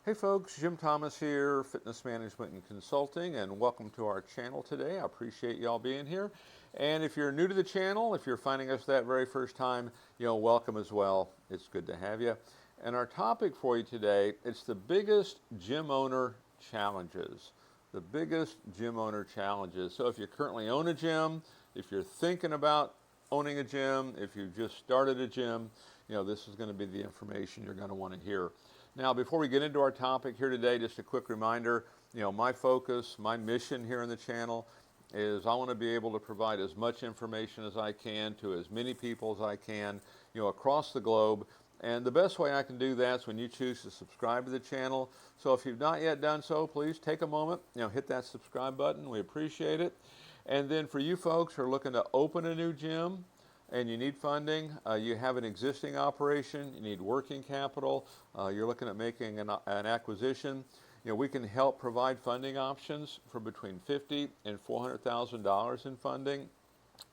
Hey folks, Jim Thomas here, Fitness Management and Consulting, and welcome to our channel today. I appreciate y'all being here. And if you're new to the channel, if you're finding us that very first time, welcome as well. It's good to have you. And our topic for you today, it's the biggest gym owner challenges. The biggest gym owner challenges. So if you currently own a gym, if you're thinking about owning a gym, if you just started a gym, this is going to be the information you're going to want to hear. Now, before we get into our topic here today, just a quick reminder, my focus, my mission here on the channel is I want to be able to provide as much information as I can to as many people as I can, across the globe. And the best way I can do that is when you choose to subscribe to the channel. So if you've not yet done so, please take a moment, hit that subscribe button. We appreciate it. And then for you folks who are looking to open a new gym, and you need funding, you have an existing operation, you need working capital, you're looking at making an acquisition, we can help provide funding options for between $50,000 and $400,000 in funding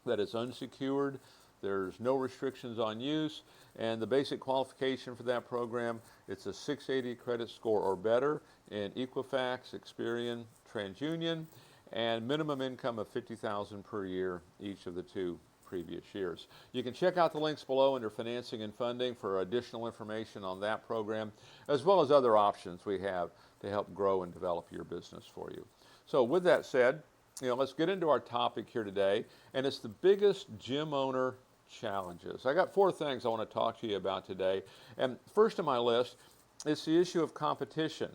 that is unsecured. There's no restrictions on use, and the basic qualification for that program, it's a 680 credit score or better in Equifax, Experian, TransUnion, and minimum income of $50,000 per year each of the two previous years. You can check out the links below under financing and funding for additional information on that program, as well as other options we have to help grow and develop your business for you. So with that said, let's get into our topic here today, and it's the biggest gym owner challenges. I got 4 things I want to talk to you about today, and first on my list is the issue of competition.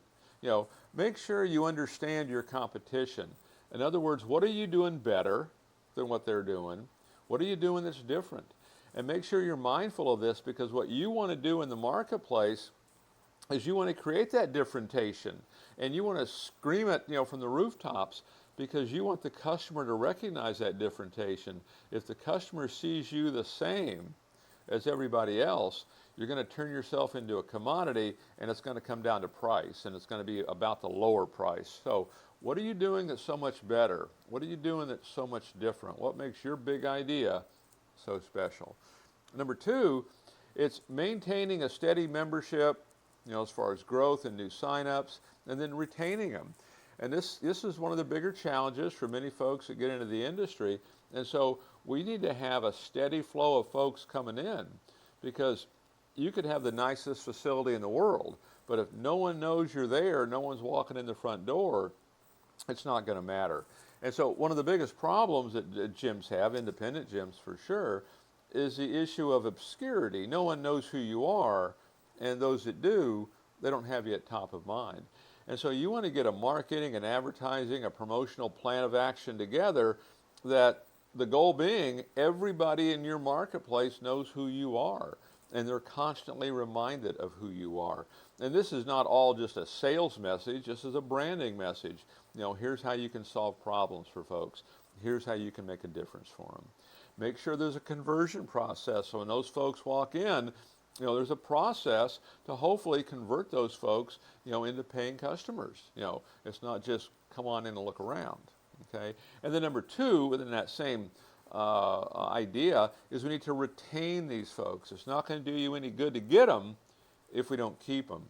Make sure you understand your competition. In other words, what are you doing better than what they're doing? What are you doing that's different? And make sure you're mindful of this, because what you want to do in the marketplace is you want to create that differentiation, and you want to scream it, from the rooftops, because you want the customer to recognize that differentiation. If the customer sees you the same as everybody else, you're going to turn yourself into a commodity, and it's going to come down to price, and it's going to be about the lower price. So what are you doing that's so much better? What are you doing that's so much different? What makes your big idea so special? Number 2, it's maintaining a steady membership, as far as growth and new signups, and then retaining them. And this is one of the bigger challenges for many folks that get into the industry. And so we need to have a steady flow of folks coming in, because you could have the nicest facility in the world, but if no one knows you're there, no one's walking in the front door, it's not going to matter. And so one of the biggest problems that gyms have, independent gyms for sure, is the issue of obscurity. No one knows who you are, and those that do, they don't have you at top of mind. And so you want to get a marketing and advertising, a promotional plan of action together, that the goal being everybody in your marketplace knows who you are, and they're constantly reminded of who you are. And this is not all just a sales message, this is a branding message. Here's how you can solve problems for folks. Here's how you can make a difference for them. Make sure there's a conversion process, so when those folks walk in, there's a process to hopefully convert those folks, into paying customers. It's not just come on in and look around, okay? And then number 2, within that same idea, is we need to retain these folks. It's not going to do you any good to get them if we don't keep them.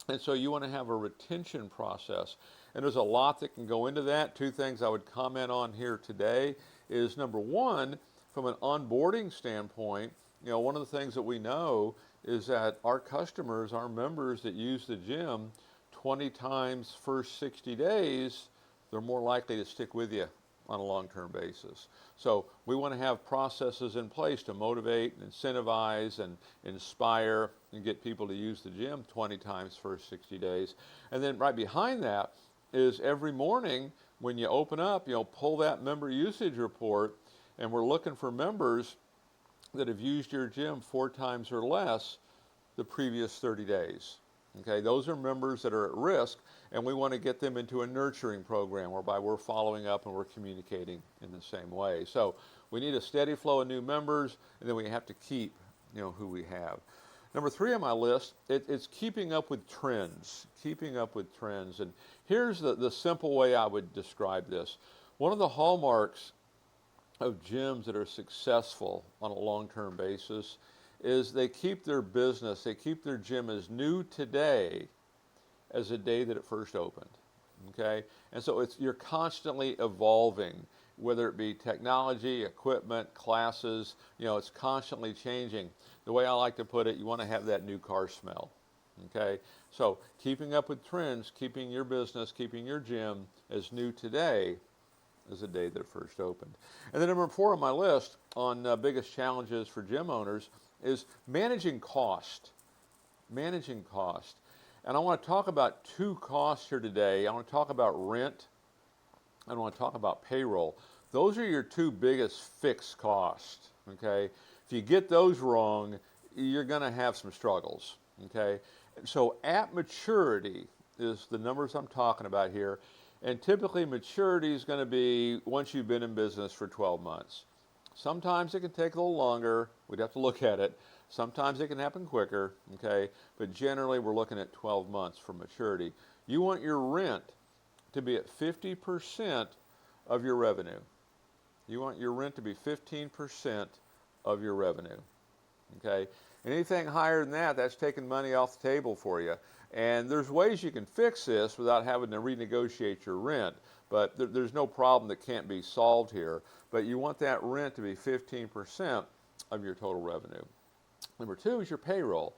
And so you want to have a retention process. And there's a lot that can go into that. 2 things I would comment on here today is, number 1, from an onboarding standpoint, one of the things that we know is that our customers, our members that use the gym 20 times first 60 days, they're more likely to stick with you on a long-term basis. So we want to have processes in place to motivate and incentivize and inspire and get people to use the gym 20 times first 60 days. And then right behind that is every morning when you open up, pull that member usage report, and we're looking for members that have used your gym 4 times or less the previous 30 days. Okay, those are members that are at risk, and we want to get them into a nurturing program whereby we're following up and we're communicating in the same way. So we need a steady flow of new members, and then we have to keep, who we have. Number 3 on my list, it's keeping up with trends. Keeping up with trends. And here's the simple way I would describe this. One of the hallmarks of gyms that are successful on a long-term basis is they keep their business, they keep their gym as new today as the day that it first opened. Okay, and so you're constantly evolving, whether it be technology, equipment, classes. It's constantly changing. The way I like to put it, you want to have that new car smell. Okay, so keeping up with trends, keeping your business, keeping your gym as new today as the day that it first opened. And then number 4 on my list on biggest challenges for gym owners is managing cost. Managing cost. And I want to talk about 2 costs here today. I want to talk about rent. I want to talk about payroll. Those are your 2 biggest fixed costs. Okay, if you get those wrong, you're going to have some struggles. Okay, so at maturity is the numbers I'm talking about here. And typically maturity is going to be once you've been in business for 12 months. Sometimes it can take a little longer. We'd have to look at it. Sometimes it can happen quicker, okay? But generally we're looking at 12 months for maturity. You want your rent to be at 50% of your revenue. You want your rent to be 15% of your revenue, okay? Anything higher than that, that's taking money off the table for you. And there's ways you can fix this without having to renegotiate your rent, but there's no problem that can't be solved here. But you want that rent to be 15% of your total revenue. Number 2 is your payroll.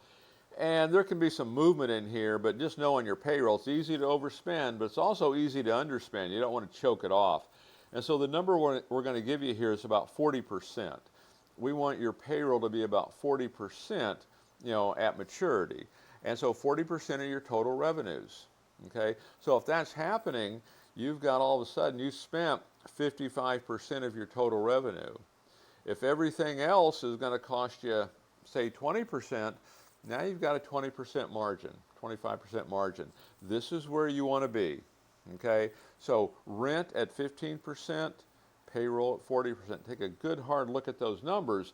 And there can be some movement in here, but just know on your payroll, it's easy to overspend, but it's also easy to underspend. You don't want to choke it off. And so the number we're going to give you here is about 40%. We want your payroll to be about 40%, at maturity. And so 40% of your total revenues, okay? So if that's happening, you've got all of a sudden, you spent 55% of your total revenue. If everything else is going to cost you, say, 20%, now you've got a 20% margin, 25% margin. This is where you want to be, okay? So rent at 15%, payroll at 40%. Take a good hard look at those numbers.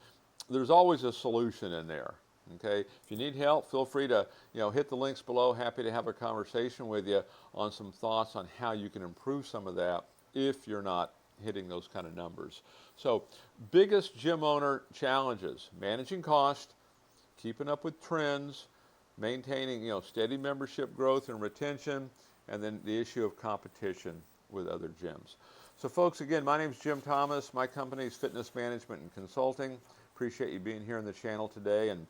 There's always a solution in there. Okay, if you need help, feel free to hit the links below. Happy to have a conversation with you on some thoughts on how you can improve some of that if you're not hitting those kind of numbers. So biggest gym owner challenges: managing cost, keeping up with trends, maintaining steady membership growth and retention, and then the issue of competition with other gyms. So folks, again, my name is Jim Thomas. My company is Fitness Management and Consulting. Appreciate you being here on the channel today. And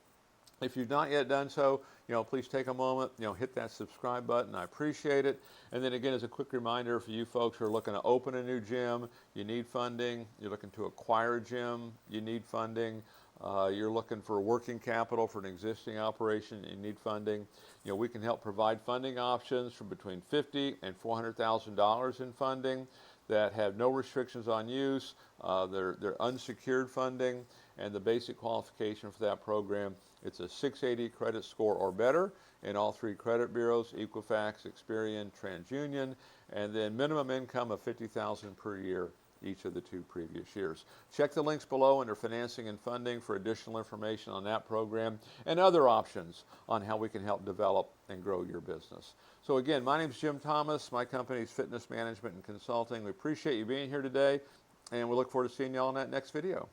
if you've not yet done so, please take a moment, hit that subscribe button. I appreciate it. And then again, as a quick reminder for you folks who are looking to open a new gym, you need funding. You're looking to acquire a gym, you need funding. You're looking for working capital for an existing operation, you need funding. We can help provide funding options from between $50,000 and $400,000 in funding that have no restrictions on use. They're unsecured funding, and the basic qualification for that program, it's a 680 credit score or better in all 3 credit bureaus: Equifax, Experian, TransUnion, and then minimum income of $50,000 per year each of the 2 previous years. Check the links below under financing and funding for additional information on that program and other options on how we can help develop and grow your business. So again, my name is Jim Thomas. My company is Fitness Management and Consulting. We appreciate you being here today, and we look forward to seeing you all in that next video.